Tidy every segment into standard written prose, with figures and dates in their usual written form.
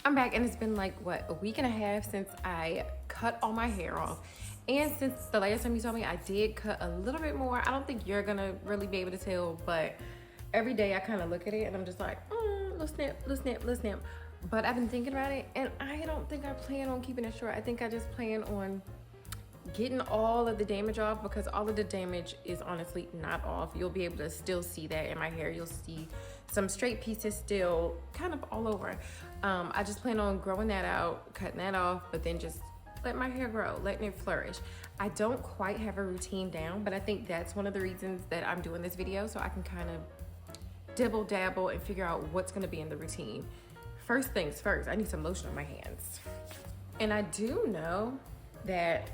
I'm back, and it's been like, what, a week and a half since I cut all my hair off. And since the last time you saw me, I did cut a little bit more. I don't think you're gonna really be able to tell, but every day I kind of look at it and I'm just like, little snip, little snip, little snip. But I've been thinking about it, and I don't think I plan on keeping it short. I think I just plan on getting all of the damage off, because all of the damage is honestly not off. You'll be able to still see that in my hair. You'll see some straight pieces still kind of all over. I just plan on growing that out, cutting that off, but then just let my hair grow, letting it flourish. I don't quite have a routine down, but I think that's one of the reasons that I'm doing this video, so I can kind of dibble dabble and figure out what's gonna be in the routine. First things first, I need some lotion on my hands. And I do know that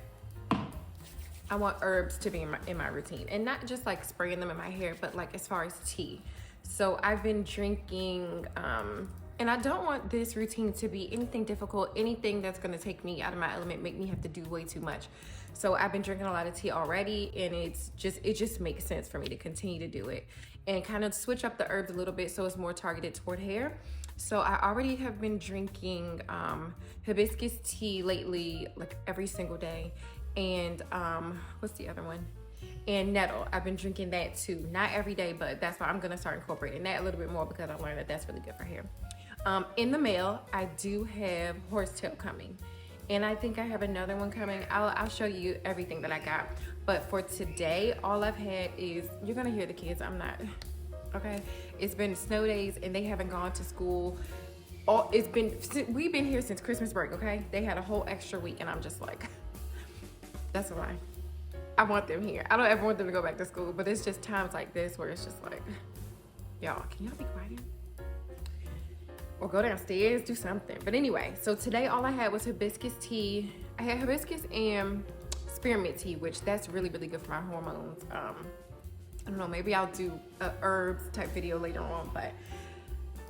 I want herbs to be in my routine, and not just like spraying them in my hair, but like as far as tea. So I've been drinking, and I don't want this routine to be anything difficult, anything that's gonna take me out of my element, make me have to do way too much. So I've been drinking a lot of tea already, and it just makes sense for me to continue to do it and kind of switch up the herbs a little bit so it's more targeted toward hair. So I already have been drinking hibiscus tea lately, like every single day. And what's the other one? And nettle. I've been drinking that too. Not every day, but that's why I'm gonna start incorporating that a little bit more, because I learned that that's really good for hair. In the mail, I do have horsetail coming, and I think I have another one coming. I'll show you everything that I got. But for today, all I've had is, you're gonna hear the kids, I'm not, okay? It's been snow days and they haven't gone to school. We've been here since Christmas break, okay? They had a whole extra week, and I'm just like, that's a lie. I want them here. I don't ever want them to go back to school, but it's just times like this where it's just like, y'all, can y'all be quiet? Or go downstairs, do something. But anyway, so today all I had was hibiscus tea. I had hibiscus and spearmint tea, which that's really, really good for my hormones. I don't know, maybe I'll do a herbs type video later on, but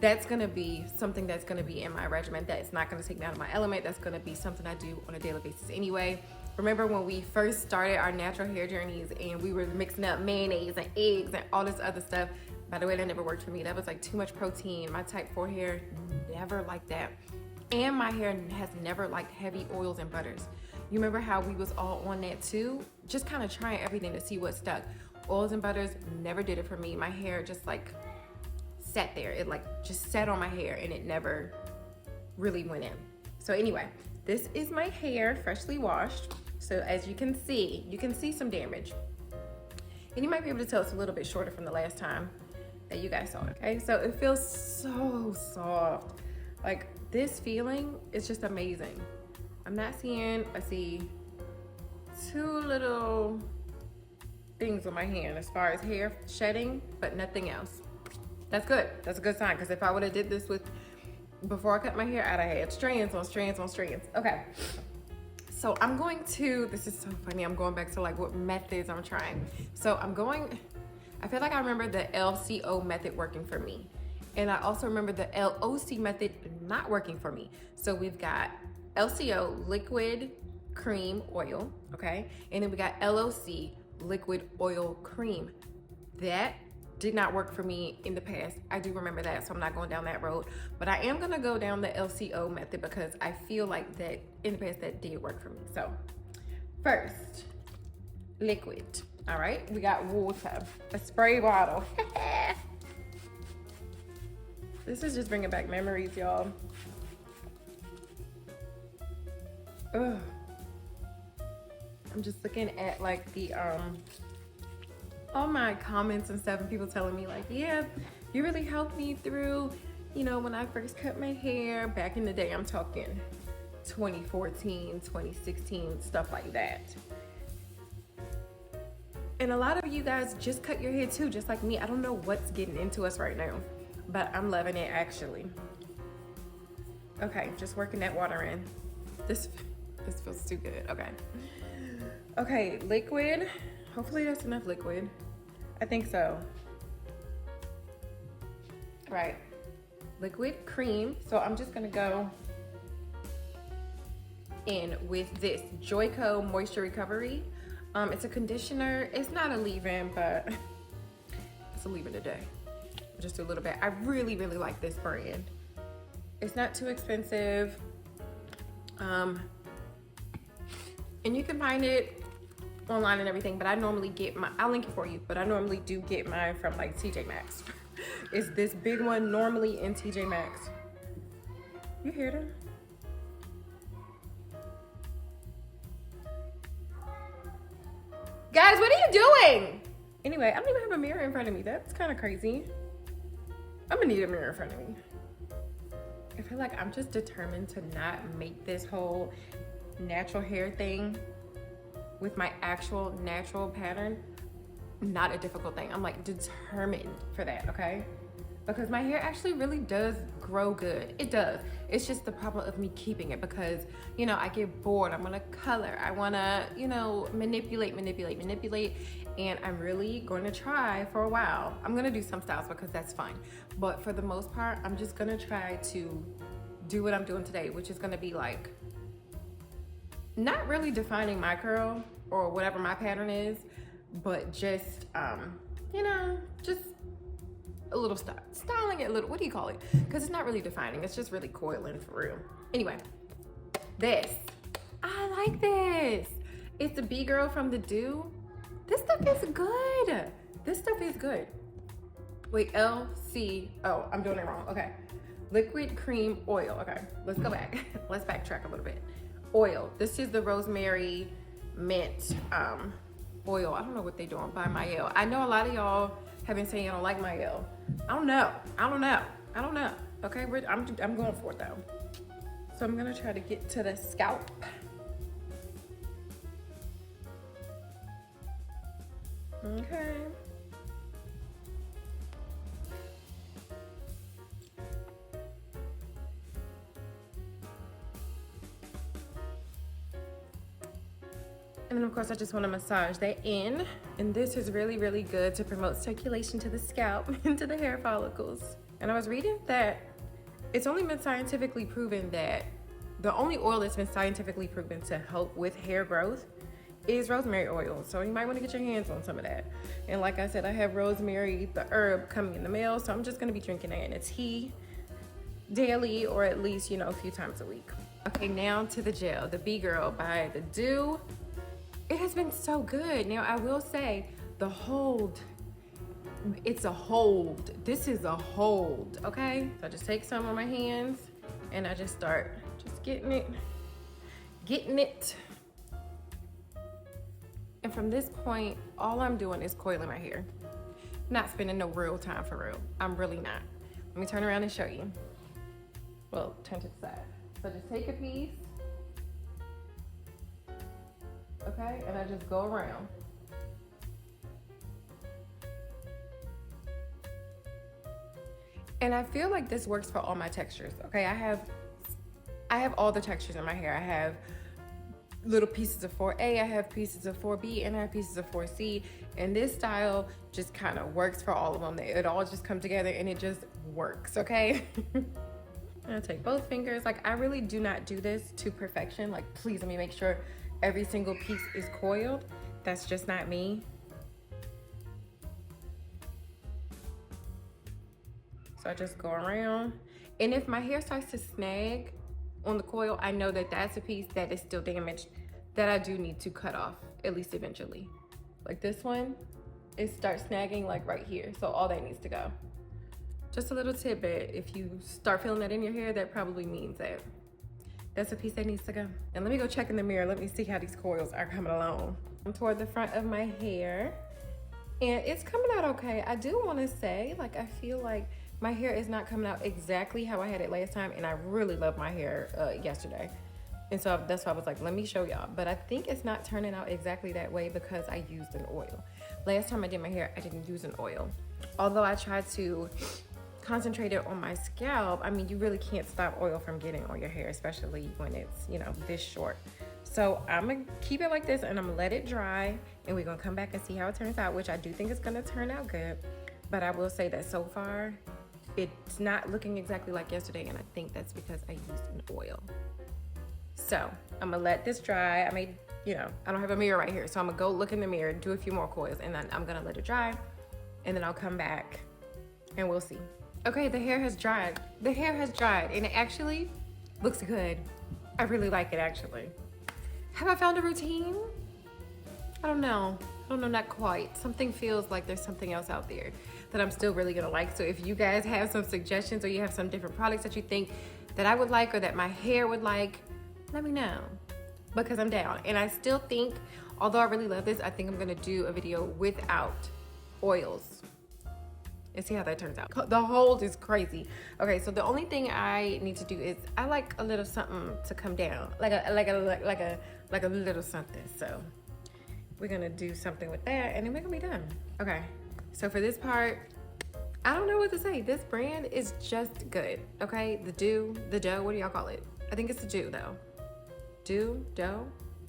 that's gonna be something that's gonna be in my regimen. That's not gonna take me out of my element. That's gonna be something I do on a daily basis anyway. Remember when we first started our natural hair journeys and we were mixing up mayonnaise and eggs and all this other stuff? By the way, that never worked for me. That was like too much protein. My type 4 hair never liked that. And my hair has never liked heavy oils and butters. You remember how we was all on that too? Just kind of trying everything to see what stuck. Oils and butters never did it for me. My hair just like sat there. It like just sat on my hair and it never really went in. So anyway, this is my hair freshly washed. So as you can see some damage. And you might be able to tell it's a little bit shorter from the last time that you guys saw it, okay? So it feels so soft. Like this feeling is just amazing. I see two little things on my hand as far as hair shedding, but nothing else. That's good, that's a good sign, because if I would've did this before I cut my hair, I'd have had strands on strands on strands. Okay. So this is so funny, I'm going back to like what methods I'm trying. So I feel like I remember the LCO method working for me. And I also remember the LOC method not working for me. So we've got LCO, liquid cream oil, okay? And then we got LOC, liquid oil cream. That did not work for me in the past. I do remember that, so I'm not going down that road. But I am gonna go down the LCO method, because I feel like that in the past that did work for me. So first, liquid. All right, we got water, a spray bottle. This is just bringing back memories, y'all. Ugh. I'm just looking at like the all my comments and stuff, and people telling me like, yeah, you really helped me through, you know, when I first cut my hair back in the day. I'm talking 2014, 2016, stuff like that. And a lot of you guys just cut your hair too, just like me. I don't know what's getting into us right now, but I'm loving it actually. Okay, just working that water in. This feels too good, okay. Okay, liquid. Hopefully that's enough liquid. I think so. Right, liquid cream. So I'm just gonna go in with this Joico Moisture Recovery. It's a conditioner. It's not a leave-in, but it's a leave-in today. Just a little bit. I really, really like this brand. It's not too expensive. And you can find it online and everything, but I normally get I'll link it for you, but I normally do get mine from like TJ Maxx. It's this big one normally in TJ Maxx. You hear them? Guys, what are you doing? Anyway, I don't even have a mirror in front of me. That's kind of crazy. I'm gonna need a mirror in front of me. I feel like I'm just determined to not make this whole natural hair thing with my actual natural pattern not a difficult thing. I'm like determined for that, okay? Because my hair actually really does grow good. It does. It's just the problem of me keeping it because, you know, I get bored. I wanna color. I wanna, you know, manipulate. And I'm really going to try for a while. I'm gonna do some styles because that's fine. But for the most part, I'm just gonna try to do what I'm doing today, which is gonna be like, not really defining my curl or whatever my pattern is, but just, you know, just a little styling it a little, what do you call it? Because it's not really defining, it's just really coiling for real. Anyway, this, I like this. It's the B-Girl from the Do. This stuff is good. This stuff is good. Wait, LC, oh, I'm doing it wrong, okay. Liquid cream oil, okay, let's go back. Let's backtrack a little bit. Oil, this is the rosemary mint oil. I don't know what they're doing by Mayel. I know a lot of y'all have been saying I don't like Mayel. I don't know, okay, I'm going for it though. So I'm gonna try to get to the scalp. Okay. And then of course I just want to massage that in. And this is really, really good to promote circulation to the scalp and to the hair follicles. And I was reading that it's only been scientifically proven that the only oil that's been scientifically proven to help with hair growth is rosemary oil. So you might want to get your hands on some of that. And like I said, I have rosemary, the herb, coming in the mail. So I'm just going to be drinking that in a tea daily, or at least, you know, a few times a week. Okay, now to the gel, the B-Girl by the Do. It has been so good. Now I will say the hold, it's a hold. This is a hold, okay? So I just take some on my hands and I just start just getting it. And from this point, all I'm doing is coiling my hair. Not spending no real time for real. I'm really not. Let me turn around and show you. Well, turn to the side. So just take a piece, okay? And I just go around. And I feel like this works for all my textures, okay? I have all the textures in my hair. I have little pieces of 4A, I have pieces of 4B, and I have pieces of 4C. And this style just kind of works for all of them. It all just come together and it just works, okay? I take both fingers. Like, I really do not do this to perfection. Like, please let me make sure every single piece is coiled. That's just not me. So I just go around. And if my hair starts to snag on the coil, I know that that's a piece that is still damaged that I do need to cut off, at least eventually. Like this one, it starts snagging like right here. So all that needs to go. Just a little tidbit, if you start feeling that in your hair, that probably means that that's a piece that needs to go. And let me go check in the mirror. Let me see how these coils are coming along. I'm toward the front of my hair and it's coming out okay. I do want to say, like, I feel like my hair is not coming out exactly how I had it last time, and I really love my hair yesterday. And so that's why I was like, let me show y'all. But I think it's not turning out exactly that way because I used an oil. Last time I did my hair, I didn't use an oil. Although I tried to concentrate it on my scalp, I mean, you really can't stop oil from getting on your hair, especially when it's, you know, this short. So I'm gonna keep it like this and I'm gonna let it dry, and we're gonna come back and see how it turns out, which I do think it's gonna turn out good. But I will say that so far, it's not looking exactly like yesterday, and I think that's because I used an oil. So I'm gonna let this dry. I made, you know, I don't have a mirror right here, so I'm gonna go look in the mirror, do a few more coils, and then I'm gonna let it dry, and then I'll come back and we'll see. Okay, the hair has dried. The hair has dried and it actually looks good. I really like it actually. Have I found a routine? I don't know. I don't know, not quite. Something feels like there's something else out there that I'm still really gonna like. So if you guys have some suggestions or you have some different products that you think that I would like or that my hair would like, let me know, because I'm down. And I still think, although I really love this, I think I'm gonna do a video without oils and see how that turns out. The hold is crazy. Okay, so the only thing I need to do is I like a little something to come down, like a little something. So we're gonna do something with that and then we're gonna be done. Okay, so for this part, I don't know what to say. This brand is just good, okay? The dough, what do y'all call it? I think it's the dough though. Dough?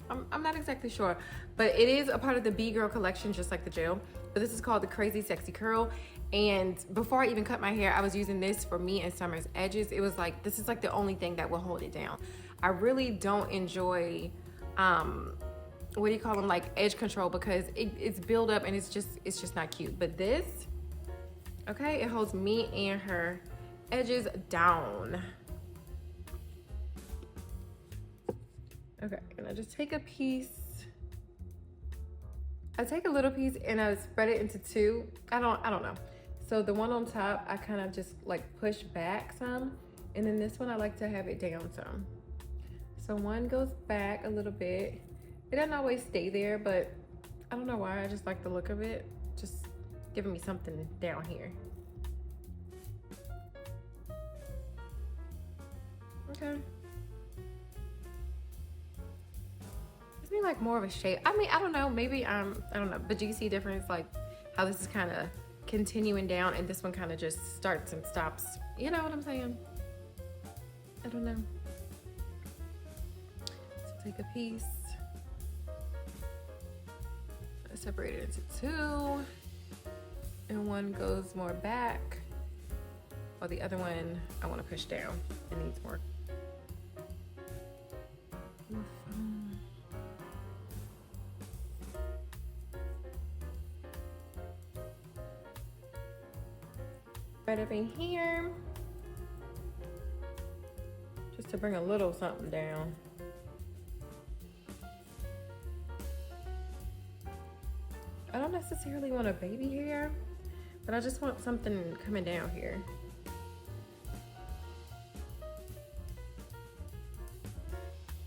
I'm not exactly sure, but it is a part of the B-Girl collection, just like the gel. But this is called the Crazy Sexy Curl. And before I even cut my hair, I was using this for me and Summer's edges. It was like, this is like the only thing that will hold it down. I really don't enjoy, what do you call them, like edge control, because it's built up and it's just not cute. But this, okay, it holds me and her edges down. Okay, and I just take a piece. I take a little piece and I spread it into two. I don't know. So the one on top, I kind of just like push back some. And then this one, I like to have it down some. So one goes back a little bit. It doesn't always stay there, but I don't know why. I just like the look of it. Just giving me something down here. Okay. Gives me like more of a shape. I mean, I don't know. Maybe I don't know. But do you see a difference? Like how this is kind of continuing down and this one kind of just starts and stops. You know what I'm saying? I don't know. So take a piece. I separate it into two. And one goes more back. While the other one I want to push down. It needs more. Right up in here, just to bring a little something down. I don't necessarily want a baby hair, but I just want something coming down here.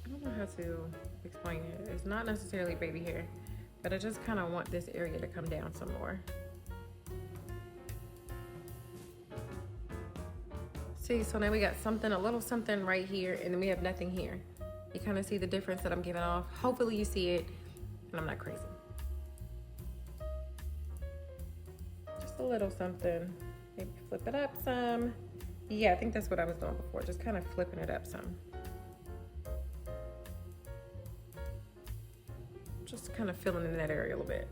I don't know how to explain it. It's not necessarily baby hair, but I just kind of want this area to come down some more. See, so now we got something, a little something right here, and then we have nothing here. You kind of see the difference that I'm giving off. Hopefully you see it, and I'm not crazy. Just a little something. Maybe flip it up some. Yeah, I think that's what I was doing before, just kind of flipping it up some. Just kind of filling in that area a little bit.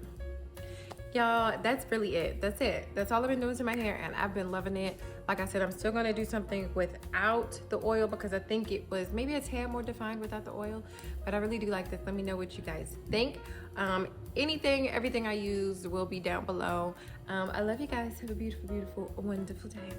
Y'all, that's really it. That's it. That's all I've been doing to my hair, and I've been loving it. Like I said, I'm still gonna do something without the oil because I think it was maybe a tad more defined without the oil, but I really do like this. Let me know what you guys think. Everything I used will be down below. I love you guys. Have a beautiful, beautiful, wonderful day.